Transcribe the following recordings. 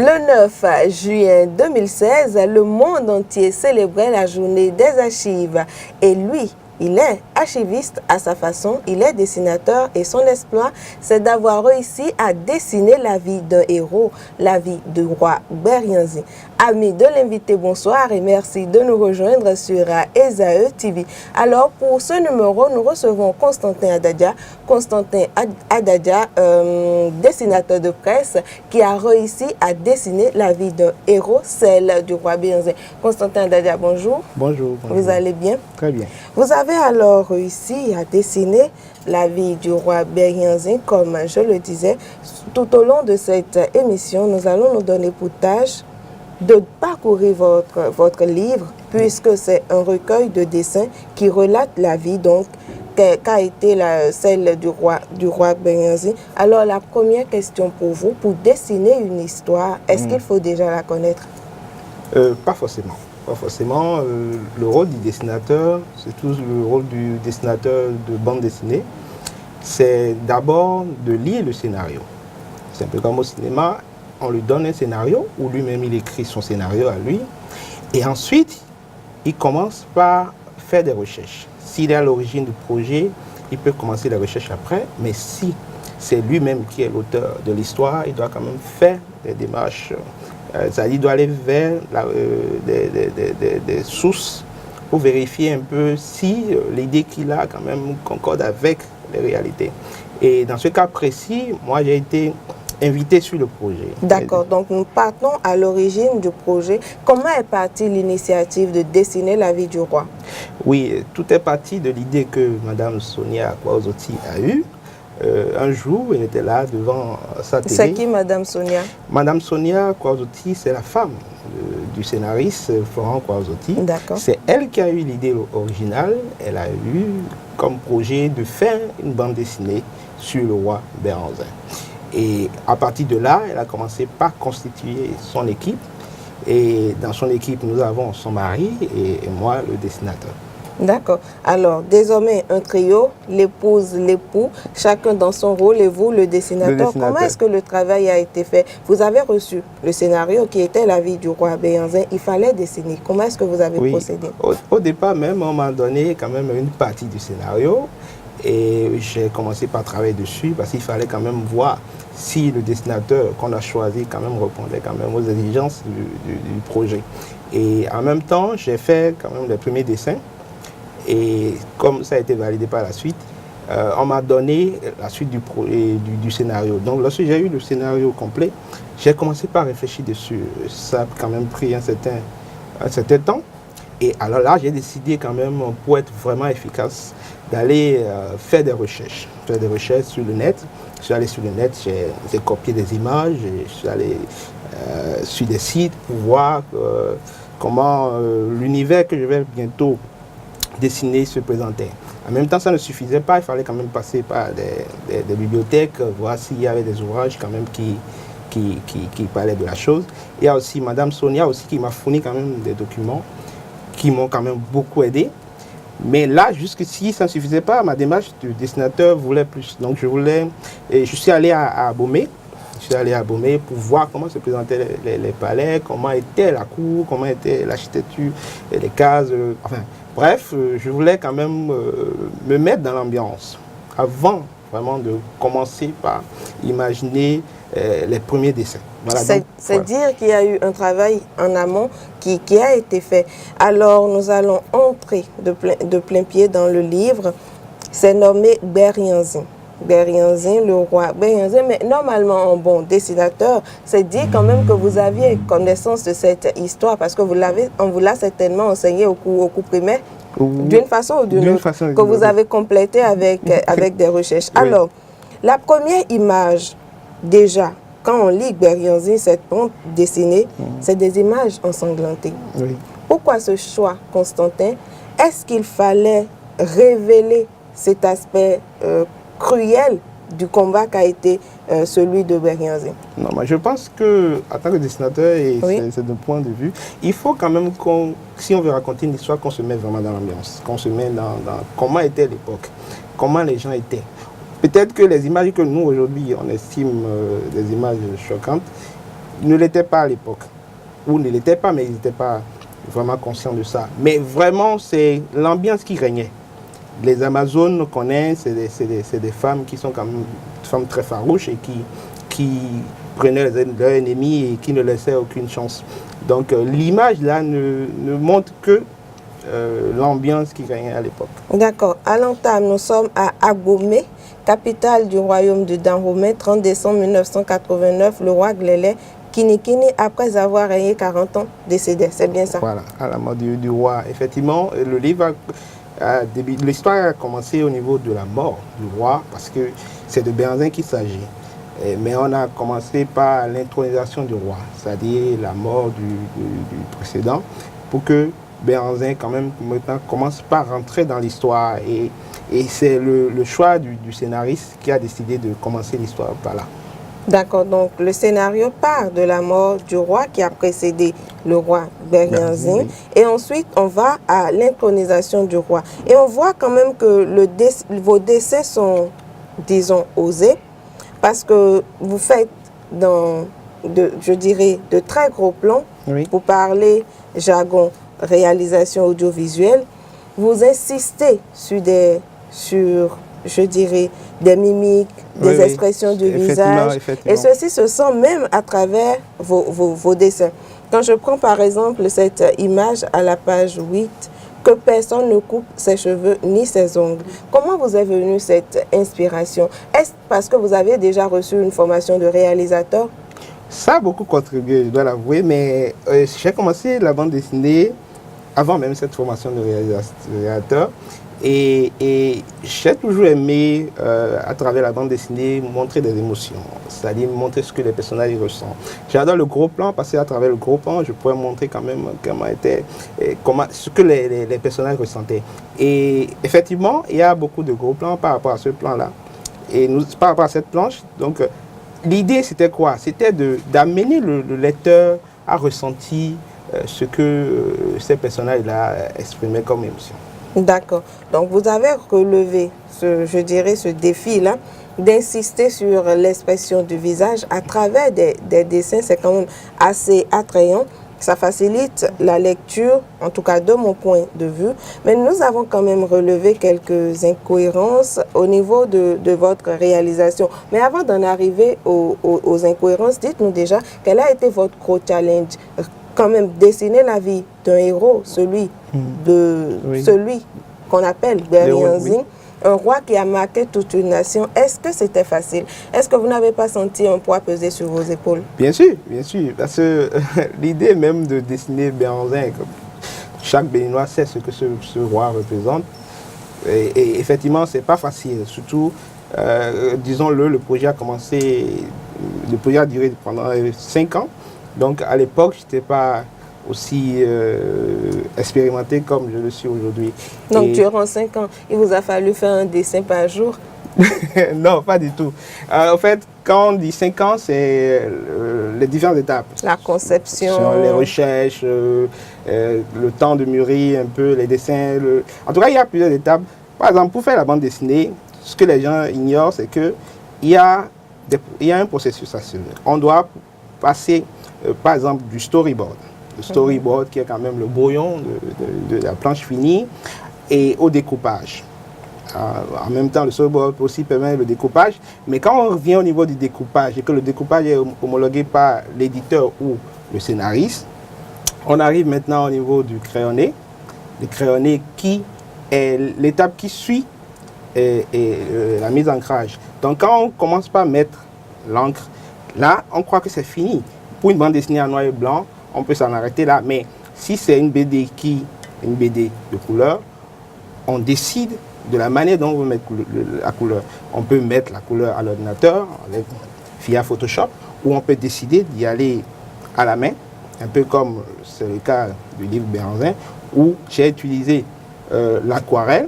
Le 9 juin 2016, le monde entier célébrait la journée des archives. Et lui, il est archiviste à sa façon, il est dessinateur et son exploit, c'est d'avoir réussi à dessiner la vie d'un héros, la vie du roi Berianzi. Amis de l'invité, bonsoir et merci de nous rejoindre sur Esae TV. Alors pour ce numéro, nous recevons Constantin Adadia. Constantin Adadia, dessinateur de presse, qui a réussi à dessiner la vie d'un héros, celle du roi Berianzi. Constantin Adadia, bonjour. Bonjour, bonjour. Vous allez bien? Très bien. Vous avez alors réussi à dessiner la vie du roi Berianzi, comme je le disais. Tout au long de cette émission, nous allons nous donner pour tâche de parcourir votre livre, puisque c'est un recueil de dessins qui relate la vie donc qu'a été celle du roi Berianzi. Alors la première question pour vous, pour dessiner une histoire, est-ce qu'il faut déjà la connaître? Pas forcément. Pas forcément. Le rôle du dessinateur, c'est tout le rôle du dessinateur de bande dessinée, c'est d'abord de lire le scénario. C'est un peu comme au cinéma, on lui donne un scénario, ou lui-même il écrit son scénario à lui, et ensuite il commence par faire des recherches. S'il est à l'origine du projet, il peut commencer les recherches après, mais si c'est lui-même qui est l'auteur de l'histoire, il doit quand même faire des démarches. Il doit aller vers des sources pour vérifier un peu si l'idée qu'il a quand même concorde avec les réalités. Et dans ce cas précis, moi j'ai été invité sur le projet. D'accord, donc nous partons à l'origine du projet. Comment est partie l'initiative de dessiner la vie du roi? Oui, tout est parti de l'idée que Mme Sonia Kwaozotti a eue. Un jour, elle était là devant sa télé. C'est qui Mme Sonia? Mme Sonia Kwaozotti, c'est la femme du scénariste Florent Kwaozotti. C'est elle qui a eu l'idée originale. Elle a eu comme projet de faire une bande dessinée sur le roi Berianzi. Et à partir de là, elle a commencé par constituer son équipe. Et dans son équipe, nous avons son mari et moi, le dessinateur. D'accord. Alors, désormais, un trio, l'épouse, l'époux, chacun dans son rôle et vous, le dessinateur. Comment est-ce que le travail a été fait? Vous avez reçu le scénario qui était la vie du roi Berianzi. Il fallait dessiner. Comment est-ce que vous avez procédé? Au départ même, on m'a donné quand même une partie du scénario. Et j'ai commencé par travailler dessus parce qu'il fallait quand même voir si le dessinateur qu'on a choisi quand même répondait quand même aux exigences du projet. Et en même temps, j'ai fait quand même les premiers dessins. Et comme ça a été validé par la suite, on m'a donné la suite du scénario. Donc lorsque j'ai eu le scénario complet, j'ai commencé par réfléchir dessus. Ça a quand même pris un certain temps. Et alors là, j'ai décidé quand même, pour être vraiment efficace, d'aller faire des recherches. Faire des recherches sur le net. Je suis allé sur le net, j'ai copié des images, je suis allé sur des sites pour voir comment l'univers que je vais bientôt dessiner se présentait. En même temps, ça ne suffisait pas, il fallait quand même passer par des bibliothèques, voir s'il y avait des ouvrages quand même qui parlaient de la chose. Il y a aussi Mme Sonia aussi qui m'a fourni quand même des documents qui m'ont quand même beaucoup aidé. Mais là, jusqu'ici, ça ne suffisait pas. Ma démarche de dessinateur voulait plus. Donc je suis allé à Abomey. Je suis allé à Abomey pour voir comment se présentaient les palais, comment était la cour, comment était l'architecture, les cases, enfin... Bref, je voulais quand même me mettre dans l'ambiance avant vraiment de commencer par imaginer les premiers dessins. Voilà, c'est dire qu'il y a eu un travail en amont qui a été fait. Alors nous allons entrer de plein pied dans le livre. C'est nommé Berianzi. Berianzi, le roi Berianzi, mais normalement un bon dessinateur, c'est dire quand même que vous aviez connaissance de cette histoire parce que on vous l'a certainement enseigné au cours primaire, d'une façon ou d'une autre, que vous avez complété avec des recherches. Oui. Alors, la première image, déjà, quand on lit Berianzi, cette bande dessinée, c'est des images ensanglantées. Oui. Pourquoi ce choix, Constantin? Est-ce qu'il fallait révéler cet aspect cruel du combat qu'a été celui de Berianzi? Non, mais je pense que, en tant que dessinateur, et c'est d'un point de vue, il faut quand même si on veut raconter une histoire, qu'on se mette vraiment dans l'ambiance, qu'on se mette dans comment était l'époque, comment les gens étaient. Peut-être que les images que nous, aujourd'hui, on estime des images choquantes, Ils ne l'étaient pas à l'époque. Ou ne l'étaient pas, mais ils n'étaient pas vraiment conscients de ça. Mais vraiment, c'est l'ambiance qui régnait. Les Amazones, nous connaissent, c'est des femmes qui sont quand même des femmes très farouches et qui prenaient leurs ennemis et qui ne laissaient aucune chance. Donc l'image là ne montre que l'ambiance qui régnait à l'époque. D'accord. À l'entame, nous sommes à Abomey, capitale du royaume de Dahomey, 30 décembre 1989. Le roi Glélé Kinikini, après avoir régné 40 ans, décédé. C'est bien ça? Voilà, à la mort du roi. Effectivement, le livre l'histoire a commencé au niveau de la mort du roi, parce que c'est de Béhanzin qu'il s'agit. Mais on a commencé par l'intronisation du roi, c'est-à-dire la mort du précédent, pour que Béhanzin, quand même, maintenant, commence par rentrer dans l'histoire. Et c'est le choix du scénariste qui a décidé de commencer l'histoire par là. D'accord, donc le scénario part de la mort du roi qui a précédé le roi Béhanzin, oui. Et ensuite on va à l'intronisation du roi. Et on voit quand même que vos décès sont, disons, osés, parce que vous faites je dirais, de très gros plans. Oui. Vous parlez jargon, réalisation audiovisuelle. Vous insistez sur je dirais, des mimiques, des expressions du visage. Et ceci se sent même à travers vos dessins. Quand je prends par exemple cette image à la page 8, que personne ne coupe ses cheveux ni ses ongles. Comment vous est venue cette inspiration? Est-ce parce que vous avez déjà reçu une formation de réalisateur? Ça a beaucoup contribué, je dois l'avouer, mais j'ai commencé la bande dessinée avant même cette formation de réalisateur. Et j'ai toujours aimé, à travers la bande dessinée, montrer des émotions, c'est-à-dire montrer ce que les personnages ressentent. J'adore le gros plan, parce qu'à travers le gros plan, je pourrais montrer quand même ce que les personnages ressentaient. Et effectivement, il y a beaucoup de gros plans par rapport à ce plan-là. Et par rapport à cette planche, donc l'idée c'était quoi? C'était d'amener le lecteur à ressentir ce que ces personnages-là exprimaient comme émotion. D'accord. Donc, vous avez relevé, je dirais, ce défi-là, d'insister sur l'expression du visage à travers des dessins. C'est quand même assez attrayant. Ça facilite la lecture, en tout cas de mon point de vue. Mais nous avons quand même relevé quelques incohérences au niveau de votre réalisation. Mais avant d'en arriver aux incohérences, dites-nous déjà, quel a été votre gros challenge? Quand même dessiner la vie d'un héros, celui qu'on appelle Béhanzin, un roi qui a marqué toute une nation. Est-ce que c'était facile? Est-ce que vous n'avez pas senti un poids peser sur vos épaules? Bien sûr, parce que l'idée même de dessiner Béhanzin, chaque Béninois sait ce que ce roi représente. Et effectivement, c'est pas facile. Surtout, disons-le, le projet a duré pendant 5 ans. Donc à l'époque, je n'étais pas aussi expérimenté comme je le suis aujourd'hui. Donc durant 5 ans, il vous a fallu faire un dessin par jour? Non, pas du tout. En fait, quand on dit 5 ans, c'est les différentes étapes. La conception. Les recherches, le temps de mûrir un peu, les dessins. En tout cas, il y a plusieurs étapes. Par exemple, pour faire la bande dessinée, ce que les gens ignorent, c'est qu'il y a un processus à suivre. On doit passer par exemple du storyboard. Le storyboard qui est quand même le brouillon de la planche finie et au découpage. En même temps, le storyboard peut aussi permettre le découpage. Mais quand on revient au niveau du découpage et que le découpage est homologué par l'éditeur ou le scénariste, on arrive maintenant au niveau du crayonné. Le crayonné qui est l'étape qui suit la mise en ancrage. Donc quand on commence par mettre l'encre, là, on croit que c'est fini. Pour une bande dessinée en noir et blanc, on peut s'en arrêter là. Mais si c'est une BD de couleur, on décide de la manière dont on veut mettre la couleur. On peut mettre la couleur à l'ordinateur, via Photoshop, ou on peut décider d'y aller à la main, un peu comme c'est le cas du livre Béhanzin, où j'ai utilisé l'aquarelle.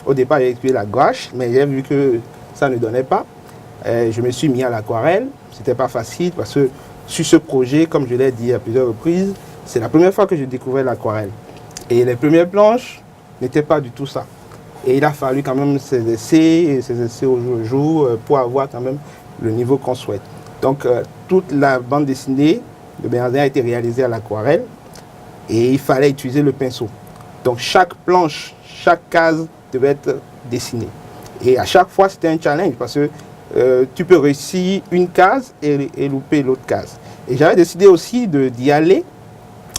Au départ, j'ai utilisé la gouache, mais j'ai vu que ça ne donnait pas. Je me suis mis à l'aquarelle. C'était pas facile parce que sur ce projet, comme je l'ai dit à plusieurs reprises, c'est la première fois que je découvrais l'aquarelle. Et les premières planches n'étaient pas du tout ça. Et il a fallu quand même ces essais au jour le jour pour avoir quand même le niveau qu'on souhaite. Donc, toute la bande dessinée de Bernardin a été réalisée à l'aquarelle et il fallait utiliser le pinceau. Donc, chaque planche, chaque case devait être dessinée. Et à chaque fois, c'était un challenge parce que tu peux réussir une case et louper l'autre case. Et j'avais décidé aussi d'y aller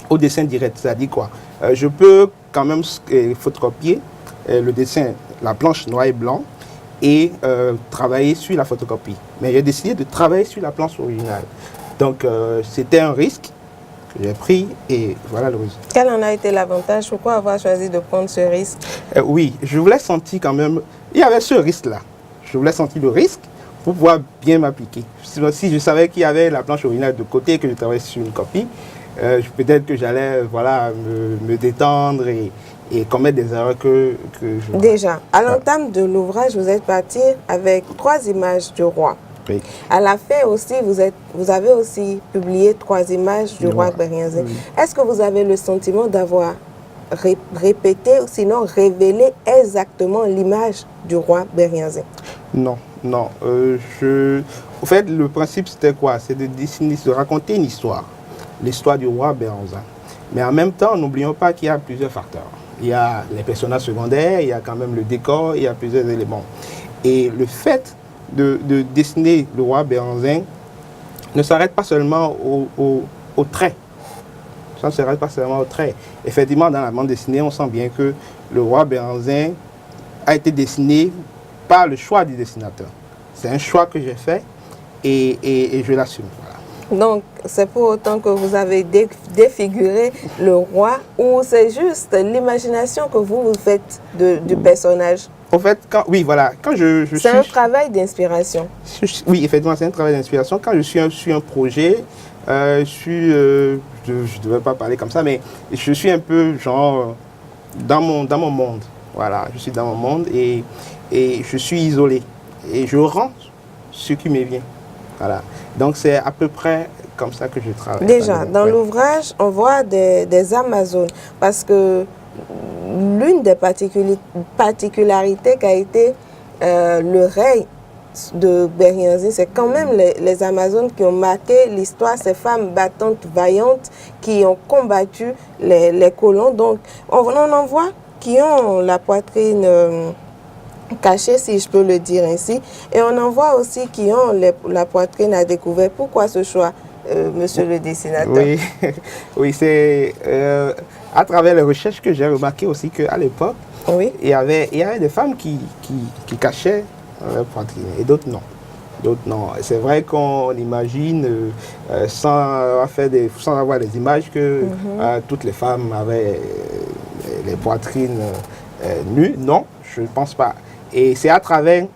au dessin direct. C'est-à-dire quoi? Je peux quand même photocopier le dessin, la planche noir et blanc, et travailler sur la photocopie. Mais j'ai décidé de travailler sur la planche originale. Donc c'était un risque que j'ai pris et voilà le résultat. Quel en a été l'avantage? Pourquoi avoir choisi de prendre ce risque? Oui, je voulais sentir quand même, il y avait ce risque-là. Je voulais sentir le risque pour pouvoir bien m'appliquer. Si je savais qu'il y avait la planche originale de côté et que je travaillais sur une copie, peut-être que j'allais voilà, me détendre et commettre des erreurs que je... Déjà, à l'entame de l'ouvrage, vous êtes parti avec 3 images du roi. Oui. À la fin aussi, vous avez aussi publié 3 images du roi Berianzin. Oui. Est-ce que vous avez le sentiment d'avoir répété ou sinon révélé exactement l'image du roi Berianzin? Non, non. En fait, le principe c'était quoi? C'est de raconter une histoire. L'histoire du roi Berianzin. Mais en même temps, n'oublions pas qu'il y a plusieurs facteurs. Il y a les personnages secondaires, il y a quand même le décor, il y a plusieurs éléments. Et le fait de dessiner le roi Berianzin ne s'arrête pas seulement au trait. Ça ne s'arrête pas seulement au trait. Effectivement, dans la bande dessinée, on sent bien que le roi Berianzin a été dessiné par le choix du dessinateur. C'est un choix que j'ai fait et je l'assume. Voilà. Donc, c'est pour autant que vous avez défiguré le roi ou c'est juste l'imagination que vous faites du personnage? En fait, oui, voilà. C'est un travail d'inspiration. Oui, effectivement, c'est un travail d'inspiration. Quand je suis sur un projet, je ne devrais pas parler comme ça, mais je suis un peu genre dans mon monde. Voilà, je suis dans mon monde et je suis isolé. Et je rends ce qui me vient. Voilà. Donc c'est à peu près comme ça que je travaille. Déjà, dans l'ouvrage, on voit des Amazones parce que l'une des particularités qu'a été le règne de Berianzin, c'est quand même les Amazones qui ont marqué l'histoire, ces femmes battantes, vaillantes, qui ont combattu les colons. Donc, on en voit qui ont la poitrine cachée, si je peux le dire ainsi, et on en voit aussi qui ont la poitrine à découvert. Pourquoi ce choix, monsieur le dessinateur? Oui, oui, c'est à travers les recherches que j'ai remarqué aussi qu'à l'époque, oui, il y avait des femmes qui cachaient leur poitrine et d'autres non. D'autres non. C'est vrai qu'on imagine, sans avoir des images, que toutes les femmes avaient les poitrines nues. Non, je ne pense pas. Et c'est à travers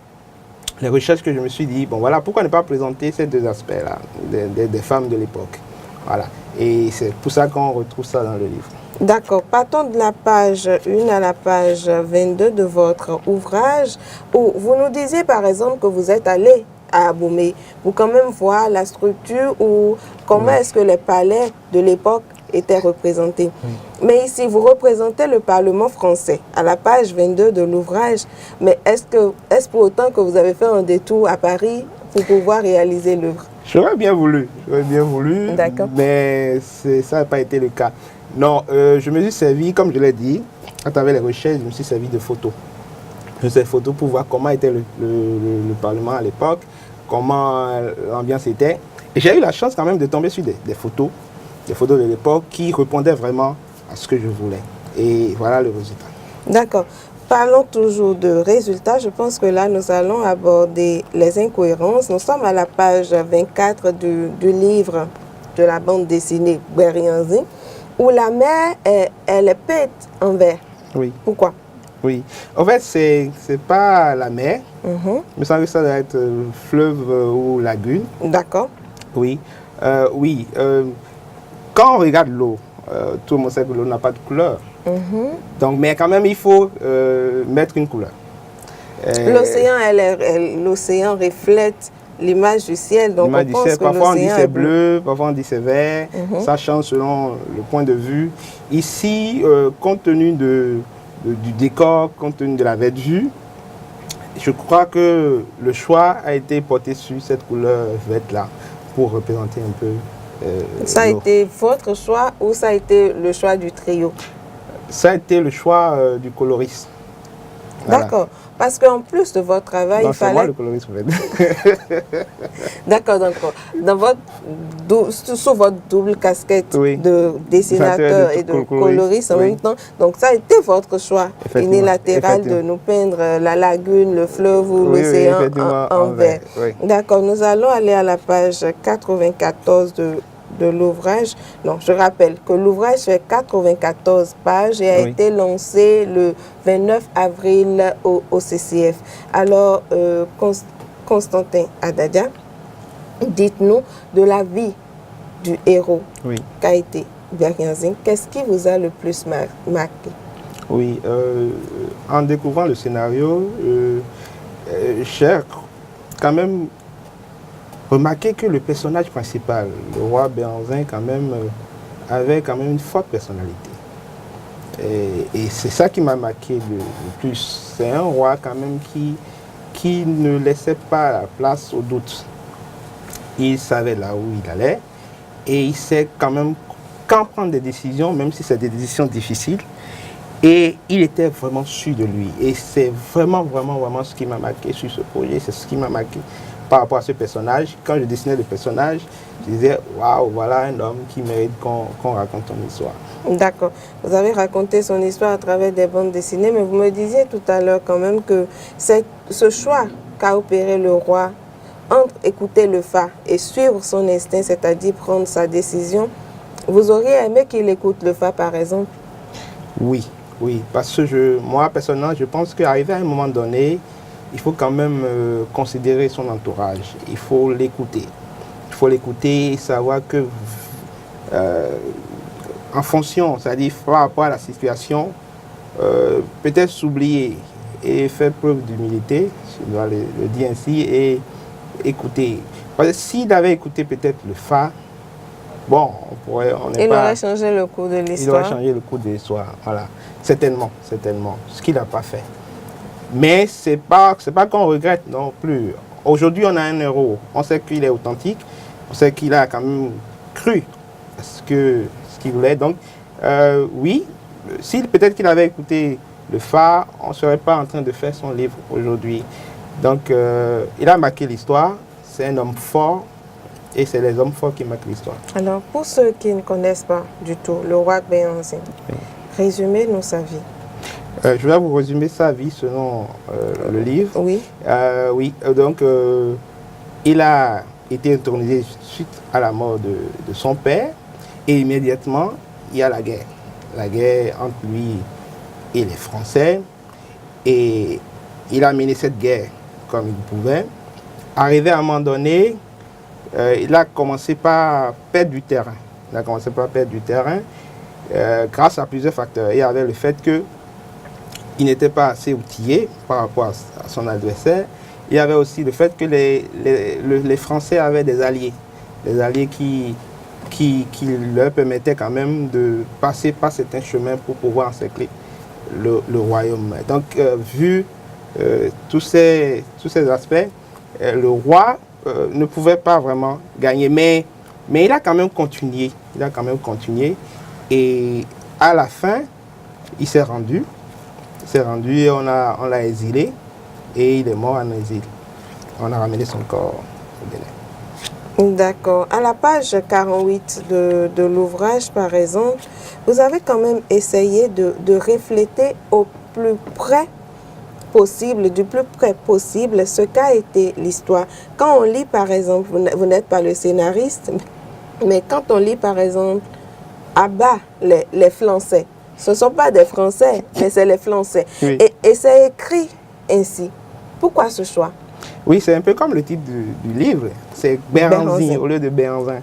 les recherches que je me suis dit, bon voilà, pourquoi ne pas présenter ces deux aspects-là des femmes de l'époque. Voilà. Et c'est pour ça qu'on retrouve ça dans le livre. D'accord. Partons de la page 1 à la page 22 de votre ouvrage, où vous nous disiez par exemple que vous êtes allé à Abomey pour quand même voir la structure ou comment est-ce que les palais de l'époque étaient représentés. Oui. Mais ici, vous représentez le Parlement français à la page 22 de l'ouvrage. Mais est-ce pour autant que vous avez fait un détour à Paris pour pouvoir réaliser l'œuvre? J'aurais bien voulu, mais ça n'a pas été le cas. Non, je me suis servi, comme je l'ai dit, à travers les recherches, je me suis servi de photos. De ces photos pour voir comment était le Parlement à l'époque, comment l'ambiance était. Et j'ai eu la chance quand même de tomber sur des photos de l'époque qui répondaient vraiment à ce que je voulais. Et voilà le résultat. D'accord. Parlons toujours de résultats. Je pense que là, nous allons aborder les incohérences. Nous sommes à la page 24 du livre de la bande dessinée Berianzin, où la mer, elle est peinte en vert. Oui. Pourquoi? Oui. En fait, c'est pas la mer. Il me semble que ça doit être fleuve ou lagune. D'accord. Oui. Oui. Quand on regarde l'eau, tout le monde sait que l'eau n'a pas de couleur. Donc, mais quand même, il faut mettre une couleur. L'océan reflète l'image du ciel. Donc on pense que parfois on dit c'est bleu, parfois on dit c'est vert. Ça change selon le point de vue. Ici, compte tenu du décor, compte tenu de la verdure, je crois que le choix a été porté sur cette couleur verte-là. pour représenter un peu. Ça a été votre choix ou ça a été le choix du trio? Ça a été le choix du coloriste. Voilà. D'accord. Parce qu'en plus de votre travail, Non, il c'est fallait... moi le coloriste, en fait. D'accord, d'accord. Sous votre double casquette Oui. de dessinateur et de coloriste en oui. même temps, donc ça a été votre choix unilatéral de Effectivement. nous peindre la lagune, le fleuve ou Oui, l'océan effectivement, en vert. Oui. D'accord, nous allons aller à la page 94 de l'ouvrage. Non, je rappelle que l'ouvrage fait 94 pages et a Oui. été lancé le 29 avril au CCF. Alors, Constantin Adadia, dites-nous de la vie du héros Oui. qu'a été Berianzin. Qu'est-ce qui vous a le plus marqué? Oui, en découvrant le scénario, j'ai quand même remarqué que le personnage principal, le roi Berianzin, quand même, avait quand même une forte personnalité. Et c'est ça qui m'a marqué le plus. C'est un roi quand même qui ne laissait pas la place au doute. Il savait là où il allait et il sait quand même quand prendre des décisions, même si c'est des décisions difficiles. Et il était vraiment sûr de lui. Et c'est vraiment ce qui m'a marqué sur ce projet. C'est ce qui m'a marqué par rapport à ce personnage. Quand je dessinais le personnage, je disais, waouh, voilà un homme qui mérite qu'on raconte son histoire. D'accord. Vous avez raconté son histoire à travers des bandes dessinées, mais vous me disiez tout à l'heure quand même que c'est ce choix qu'a opéré le roi entre écouter le phare et suivre son instinct, c'est-à-dire prendre sa décision. Vous auriez aimé qu'il écoute le phare, par exemple? Oui, parce que moi, personnellement, je pense qu'arrivé à un moment donné, il faut quand même considérer son entourage. Il faut l'écouter. Il faut l'écouter et savoir que, en fonction, c'est-à-dire par rapport à la situation, peut-être s'oublier et faire preuve d'humilité, je dois le dire ainsi, et écouter. Parce que s'il avait écouté peut-être le phare, bon, il aurait changé le cours de l'histoire. Il aurait changé le cours de l'histoire, voilà. Certainement, ce qu'il n'a pas fait. Mais c'est pas qu'on regrette non plus. Aujourd'hui, on a un héros. On sait qu'il est authentique. On sait qu'il a quand même cru à ce qu'il voulait. Donc, oui, si peut-être qu'il avait écouté le phare, on ne serait pas en train de faire son livre aujourd'hui. Donc, il a marqué l'histoire. C'est un homme fort. Et c'est les hommes forts qui marquent l'histoire. Alors, pour ceux qui ne connaissent pas du tout le roi Berianzin, oui. Résumez-nous sa vie. Je vais vous résumer sa vie selon le livre. Oui. Oui, donc il a été intronisé suite à la mort de son père et immédiatement il y a la guerre entre lui et les Français et il a mené cette guerre comme il pouvait. Arrivé à un moment donné, il a commencé par perdre du terrain. Grâce à plusieurs facteurs. Il y avait le fait qu'il n'était pas assez outillé par rapport à son adversaire. Il y avait aussi le fait que les Français avaient des alliés qui leur permettaient quand même de passer par certains chemins pour pouvoir encercler le royaume. Donc, vu tous ces aspects, le roi ne pouvait pas vraiment gagner, mais il a quand même continué. Et à la fin, il s'est rendu et on l'a exilé et il est mort en exil. On a ramené son corps au Bénin. D'accord. À la page 48 de l'ouvrage, par exemple, vous avez quand même essayé de refléter au plus près possible, du plus près possible, ce qu'a été l'histoire. Quand on lit, par exemple, vous n'êtes pas le scénariste, mais quand on lit, par exemple, à bas les Français, ce ne sont pas des Français, mais c'est les Français. Oui. Et c'est écrit ainsi. Pourquoi ce choix? Oui, c'est un peu comme le titre du livre. C'est Berianzin au lieu de Berianzin.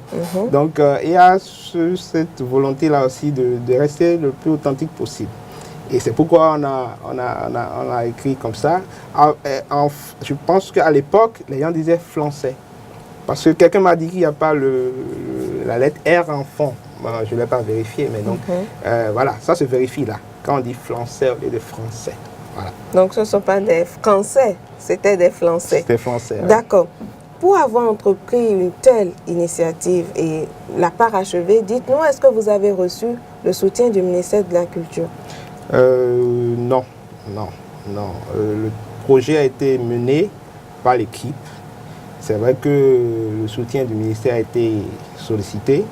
Donc, il y a cette volonté-là aussi de rester le plus authentique possible. Et c'est pourquoi on a écrit comme ça. Je pense qu'à l'époque, les gens disaient français. Parce que quelqu'un m'a dit qu'il n'y a pas la lettre R en fond. Bon, je ne l'ai pas vérifié, mais donc, voilà, ça se vérifie là. Quand on dit français au lieu de français. Voilà. Donc ce ne sont pas des Français, c'était des Français. C'était français. D'accord. pour avoir entrepris une telle initiative et la parachever, dites-nous, est-ce que vous avez reçu le soutien du ministère de la Culture? Non, non, non. Le projet a été mené par l'équipe. C'est vrai que le soutien du ministère a été sollicité,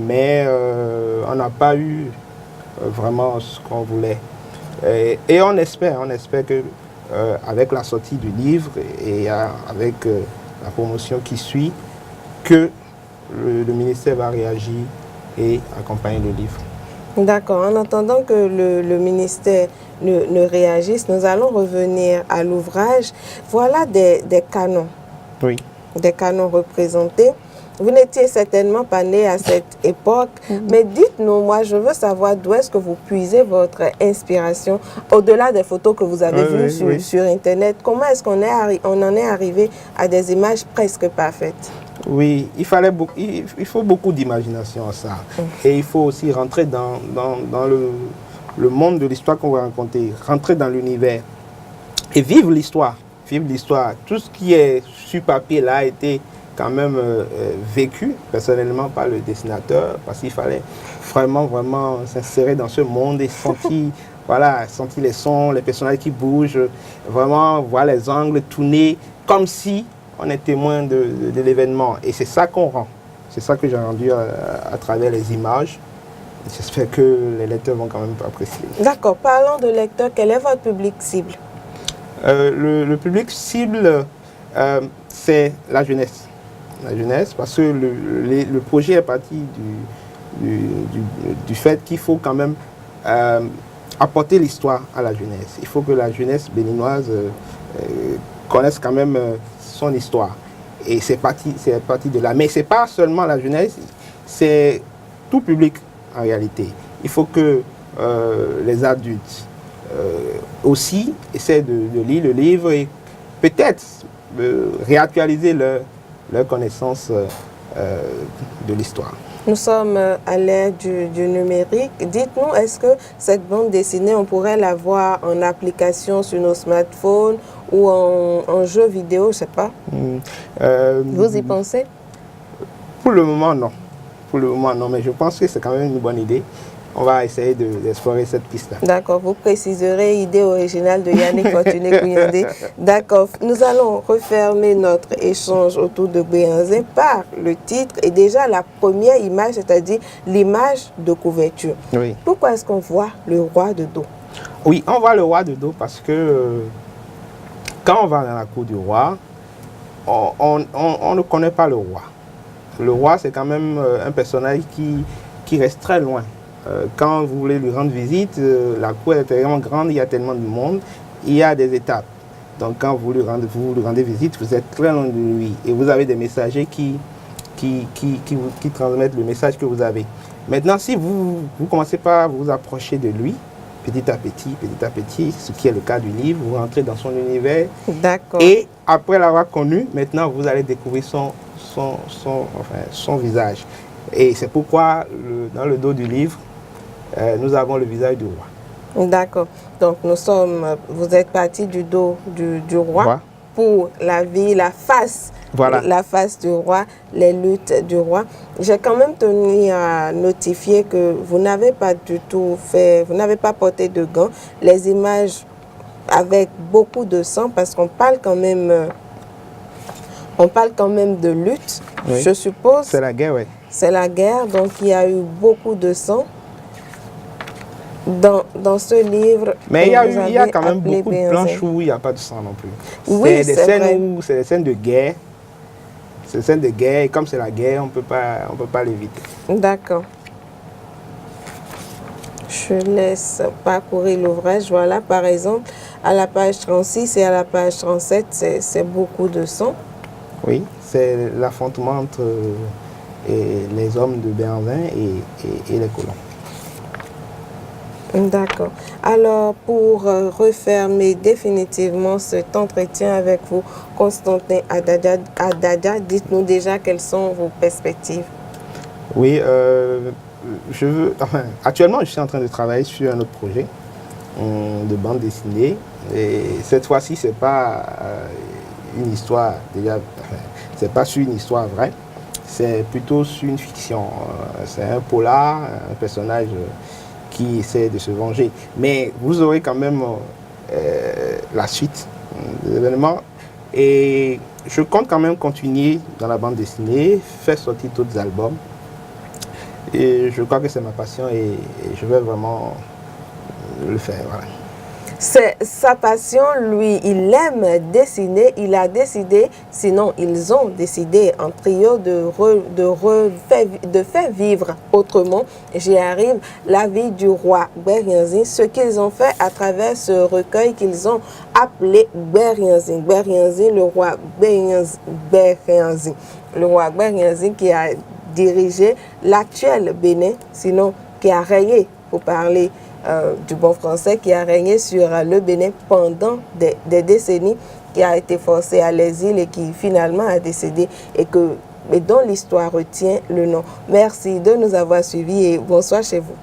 mais on n'a pas eu vraiment ce qu'on voulait. Et on espère que avec la sortie du livre et avec la promotion qui suit, que le ministère va réagir et accompagner le livre. D'accord. En attendant que le ministère ne réagisse, nous allons revenir à l'ouvrage. Voilà des canons. Oui. Des canons représentés. Vous n'étiez certainement pas né à cette époque, mais dites-nous, moi je veux savoir d'où est-ce que vous puisez votre inspiration, au-delà des photos que vous avez vues sur Internet. Comment est-ce qu'on en est arrivé à des images presque parfaites? Oui, il faut beaucoup d'imagination à ça. Et il faut aussi rentrer dans le monde de l'histoire qu'on va raconter, rentrer dans l'univers et vivre l'histoire. Vivre l'histoire. Tout ce qui est sur papier là a été quand même vécu personnellement par le dessinateur, parce qu'il fallait vraiment s'insérer dans ce monde et sentir, voilà, sentir les sons, les personnages qui bougent, vraiment voir les angles tourner comme si on est témoin de l'événement. Et c'est ça qu'on rend. C'est ça que j'ai rendu à travers les images. J'espère que les lecteurs vont quand même apprécier. D'accord. Parlons de lecteurs. Quel est votre public cible? Le public cible, c'est la jeunesse. La jeunesse, parce que le projet est parti du fait qu'il faut quand même apporter l'histoire à la jeunesse. Il faut que la jeunesse béninoise connaisse quand même son histoire. Et c'est parti de là. Mais ce n'est pas seulement la jeunesse, c'est tout public en réalité. Il faut que les adultes aussi essaient de lire le livre et peut-être réactualiser leur connaissance de l'histoire. Nous sommes à l'ère du numérique. Dites-nous, est-ce que cette bande dessinée, on pourrait la voir en application sur nos smartphones ou en jeu vidéo, je ne sais pas. Vous y pensez? Pour le moment, non. Pour le moment, non, mais je pense que c'est quand même une bonne idée. On va essayer d'explorer cette piste-là. D'accord, vous préciserez idée originale de Yannick Fortuné-Gouiandé. D'accord, nous allons refermer notre échange autour de Gouiandé par le titre et déjà la première image, c'est-à-dire l'image de couverture. Oui. Pourquoi est-ce qu'on voit le roi de dos? Oui, on voit le roi de dos parce que quand on va dans la cour du roi, on ne connaît pas le roi. Le roi, c'est quand même un personnage qui reste très loin. Quand vous voulez lui rendre visite, la cour est tellement grande, il y a tellement de monde, il y a des étapes. Donc quand vous lui rendez visite, vous êtes très loin de lui et vous avez des messagers qui transmettent le message que vous avez. Maintenant, si vous commencez par vous approcher de lui, petit à petit, ce qui est le cas du livre, vous rentrez dans son univers. D'accord. Et après l'avoir connu, maintenant vous allez découvrir son visage. Et c'est pourquoi dans le dos du livre, nous avons le visage du roi. D'accord. Donc vous êtes parti du dos du roi pour la vie, la face. Voilà. La face du roi, les luttes du roi. J'ai quand même tenu à notifier que vous n'avez pas du tout fait, vous n'avez pas porté de gants. Les images avec beaucoup de sang, parce qu'on parle quand même de lutte, oui. Je suppose. C'est la guerre, oui. C'est la guerre, donc il y a eu beaucoup de sang dans ce livre. Mais il y a quand même beaucoup de planches où il n'y a pas de sang non plus. Oui, c'est des scènes de guerre. C'est des scènes de guerre, et comme c'est la guerre, on peut pas l'éviter. D'accord. Je laisse parcourir l'ouvrage. Voilà, par exemple, à la page 36 et à la page 37, c'est beaucoup de sang. Oui, c'est l'affrontement entre les hommes de Béhanzin et les colons. D'accord. Alors, pour refermer définitivement cet entretien avec vous, Constantin Adadia, dites-nous déjà quelles sont vos perspectives. Oui, actuellement, je suis en train de travailler sur un autre projet de bande dessinée. Et cette fois-ci, c'est pas une histoire, déjà, c'est pas sur une histoire vraie, c'est plutôt sur une fiction. C'est un polar, un personnage qui essaie de se venger. Mais vous aurez quand même la suite des événements. Et je compte quand même continuer dans la bande dessinée, faire sortir d'autres albums. Et je crois que c'est ma passion et je vais vraiment le faire. Voilà. C'est sa passion, lui, il aime dessiner, il a décidé, sinon ils ont décidé en trio de faire vivre autrement, j'y arrive, la vie du roi Gberianzin, ce qu'ils ont fait à travers ce recueil qu'ils ont appelé Gberianzin. Gberianzin, le roi Gberianzin. Le roi Gberianzin qui a dirigé l'actuel Bénin, sinon qui a régné, pour parler du bon français, qui a régné sur le Bénin pendant des décennies, qui a été forcé à l'exil et qui finalement a décédé et dont l'histoire retient le nom. Merci de nous avoir suivis et bonsoir chez vous.